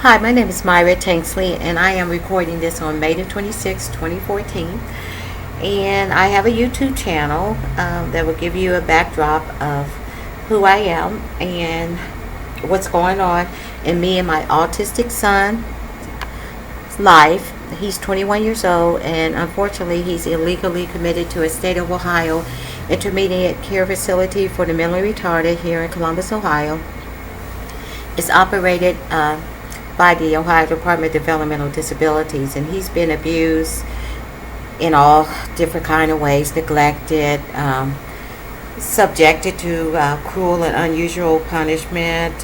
Hi, my name is Myra Tanksley, and I am recording this on May the 26th, 2014. And I have a YouTube channel that will give you a backdrop of who I am and what's going on in me and my autistic son's life. He's 21 years old, and unfortunately, he's illegally committed to a state of Ohio intermediate care facility for the mentally retarded here in Columbus, Ohio. It's operated by the Ohio Department of Developmental Disabilities, and he's been abused in all different kind of ways, neglected, subjected to cruel and unusual punishment.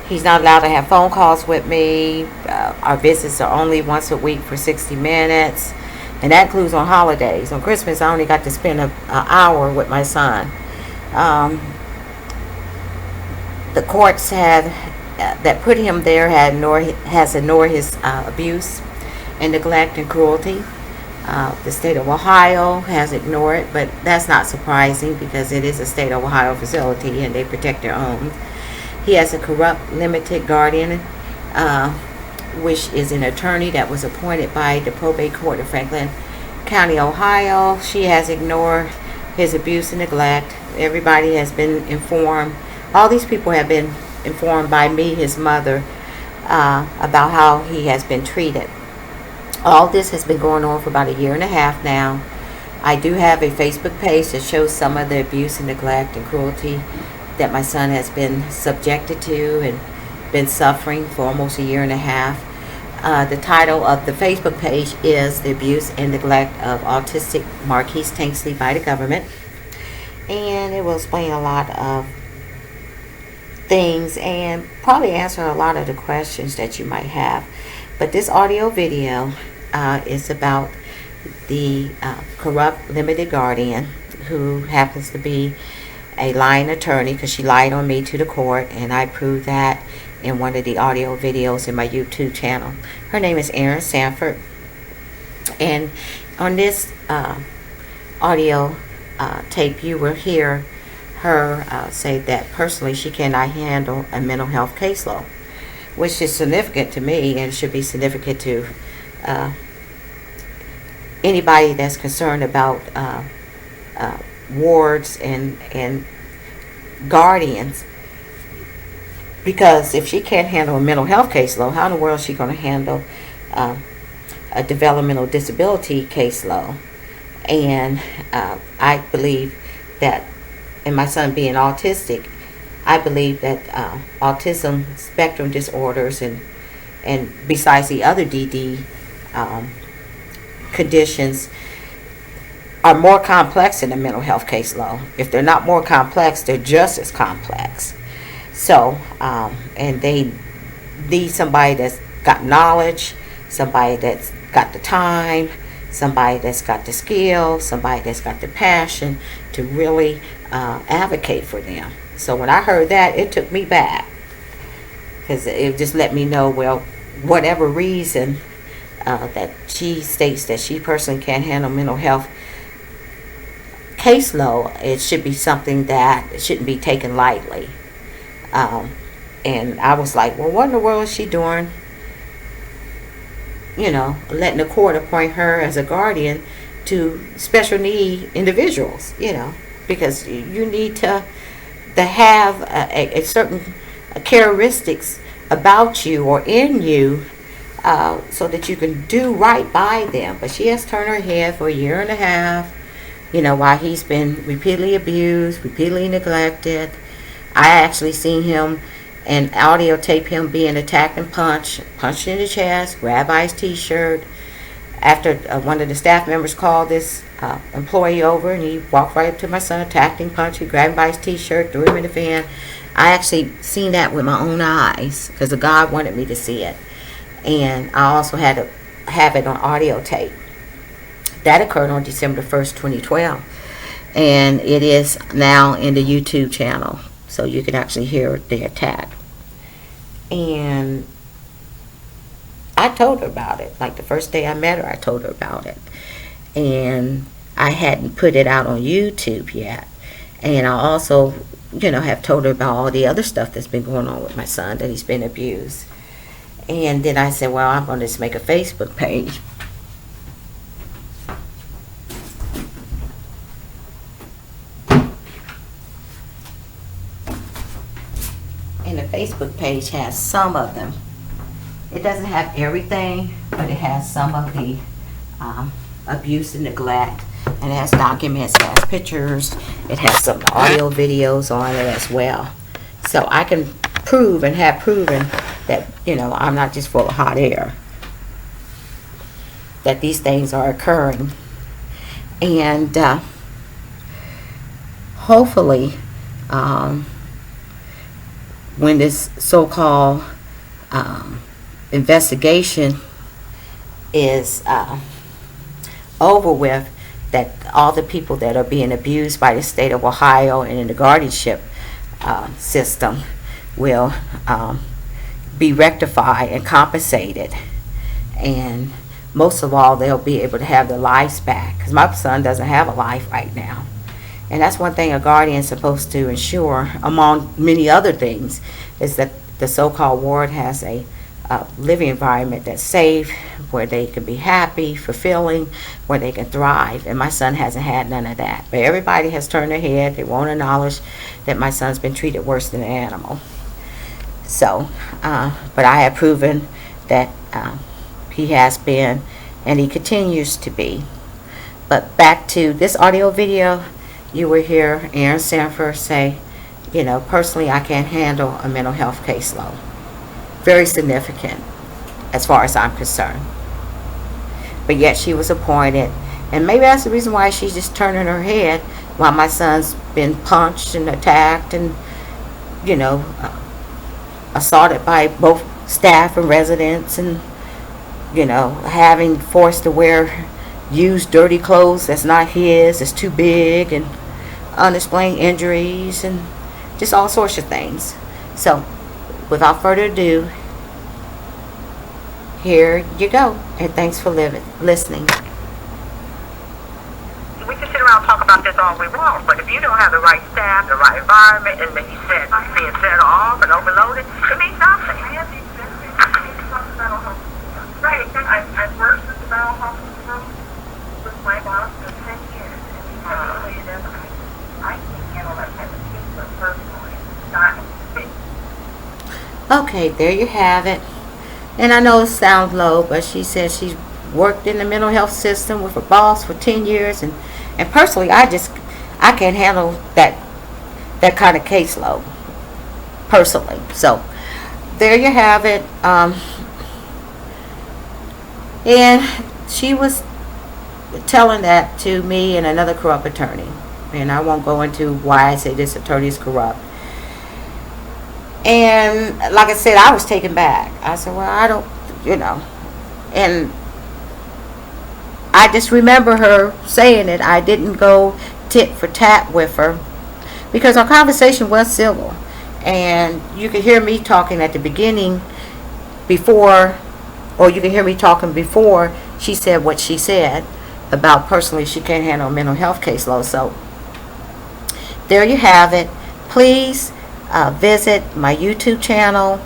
He's not allowed to have phone calls with me. Our visits are only once a week for 60 minutes, and that includes on holidays. On Christmas, I only got to spend an hour with my son. The courts that put him there has ignored his abuse and neglect and cruelty. The state of Ohio has ignored it, but that's not surprising because it is a state of Ohio facility and they protect their own. He has a corrupt limited guardian, which is an attorney that was appointed by the Probate Court of Franklin County, Ohio. She has ignored his abuse and neglect. Everybody has been informed. All these people have been informed by me, his mother, about how he has been treated. All this has been going on for about a year and a half now. I do have a Facebook page that shows some of the abuse and neglect and cruelty that my son has been subjected to and been suffering for almost a year and a half. The title of the Facebook page is The Abuse and Neglect of Autistic Marquise Tanksley by the Government, and it will explain a lot of things and probably answer a lot of the questions that you might have. But this audio video is about the corrupt limited guardian who happens to be a lying attorney, because she lied on me to the court, and I proved that in one of the audio videos in my YouTube channel. Her name is Erin Sanford, and on this audio tape you will hear her say that personally she cannot handle a mental health caseload, which is significant to me and should be significant to anybody that's concerned about wards and guardians. Because if she can't handle a mental health caseload, how in the world is she going to handle a developmental disability caseload? And I believe that, and my son being autistic, I believe that autism spectrum disorders and besides the other DD conditions are more complex than a mental health caseload. If they're not more complex, they're just as complex. So, and they need somebody that's got knowledge, somebody that's got the time, somebody that's got the skill, somebody that's got the passion to really advocate for them. So when I heard that, it took me back, because it just let me know, well, whatever reason that she states that she personally can't handle mental health caseload, it should be something that shouldn't be taken lightly. And I was like, well, what in the world is she doing? You know, letting the court appoint her as a guardian to special need individuals, you know, because you need to have a certain characteristics about you or in you so that you can do right by them. But she has turned her head for a year and a half, you know, while he's been repeatedly abused, repeatedly neglected. I actually seen him and audio tape him being attacked and punched in the chest, grabbed by his t-shirt. After one of the staff members called this employee over, and he walked right up to my son, attacked him, punched him, grabbed him by his t-shirt, threw him in the fan. I actually seen that with my own eyes because the God wanted me to see it. And I also had to have it on audio tape. That occurred on December 1st, 2012. And it is now in the YouTube channel, so you can actually hear the attack. And I told her about it. Like the first day I met her, I told her about it. And I hadn't put it out on YouTube yet. And I also, you know, have told her about all the other stuff that's been going on with my son, that he's been abused. And then I said, well, I'm going to just make a Facebook page. And the Facebook page has some of them. It doesn't have everything, but it has some of the abuse and neglect. And it has documents, it has pictures, it has some audio videos on it as well. So I can prove and have proven that, you know, I'm not just full of hot air. That these things are occurring. And hopefully, when this so-called investigation is over with, that all the people that are being abused by the state of Ohio and in the guardianship system will be rectified and compensated. And most of all, they'll be able to have their lives back. Because my son doesn't have a life right now. And that's one thing a guardian is supposed to ensure, among many other things, is that the so-called ward has a living environment that's safe, where they can be happy, fulfilling, where they can thrive. And my son hasn't had none of that. But everybody has turned their head. They won't acknowledge that my son's been treated worse than an animal. So, but I have proven that he has been, and he continues to be. But back to this audio video, you will hear Erin Sanford say, you know, personally, I can't handle a mental health caseload. Very significant as far as I'm concerned. But yet she was appointed, and maybe that's the reason why she's just turning her head while my son's been punched and attacked and, you know, assaulted by both staff and residents, and, you know, having forced to wear used dirty clothes that's not his, it's too big, and unexplained injuries, and just all sorts of things. So without further ado, here you go, and thanks for listening. We can sit around and talk about this all we want, but if you don't have the right staff, the right environment, and then you said being set off and overloaded, it means nothing. I have the experience with mental health. Right. I've worked with the mental health system with my boss for 10 years, and he has that I can handle that type of case personally, not fit. Okay, there you have it. And I know it sounds low, but she said she's worked in the mental health system with her boss for 10 years, and personally, I can't handle that kind of caseload personally. So there you have it. And she was telling that to me and another corrupt attorney, and I won't go into why I say this attorney is corrupt. And like I said, I was taken back. I said, well, I don't, you know. And I just remember her saying it. I didn't go tit for tat with her because our conversation was civil. And you could hear me talking at the beginning before, or you can hear me talking before she said what she said about personally she can't handle a mental health caseload. So there you have it. Please visit my YouTube channel.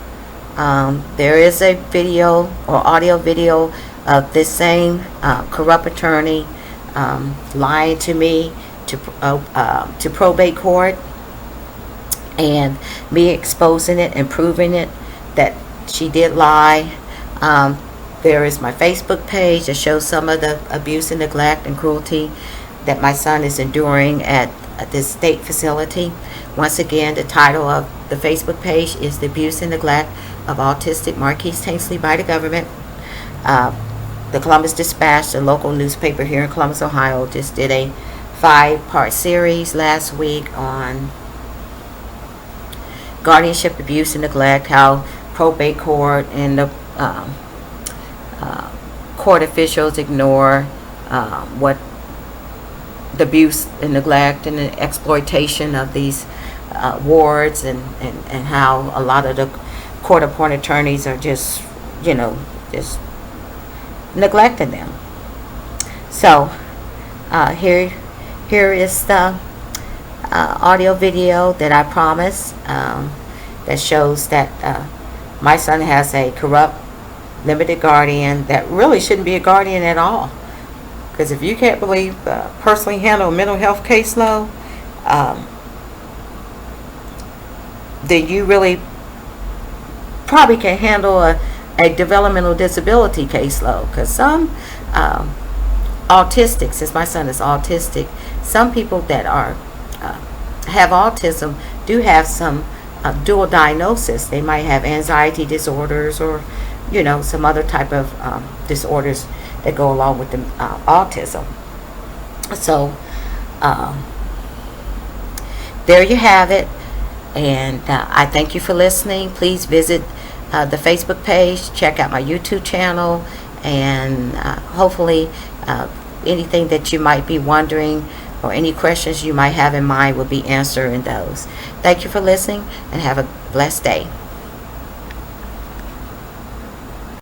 There is a video or audio video of this same corrupt attorney lying to me to probate court, and me exposing it and proving it that she did lie. There is my Facebook page that shows some of the abuse and neglect and cruelty that my son is enduring at this state facility. Once again, the title of the Facebook page is The Abuse and Neglect of Autistic Marquise Tainsley by the Government. The Columbus Dispatch, the local newspaper here in Columbus, Ohio, just did a 5-part series last week on guardianship abuse and neglect, how probate court and the court officials ignore what the abuse and neglect and the exploitation of these wards, and how a lot of the court-appointed attorneys are just, you know, just neglecting them. So here is the audio video that I promised that shows that my son has a corrupt limited guardian that really shouldn't be a guardian at all. Because if you can't believe personally handle a mental health caseload, then you really probably can handle a developmental disability caseload. Because some autistic, since my son is autistic, some people that are have autism do have some dual diagnosis. They might have anxiety disorders, or some other type of disorders that go along with the autism. So there you have it, and I thank you for listening. Please visit the Facebook page, check out my YouTube channel, and hopefully anything that you might be wondering or any questions you might have in mind will be answered in those. Thank you for listening, and have a blessed day.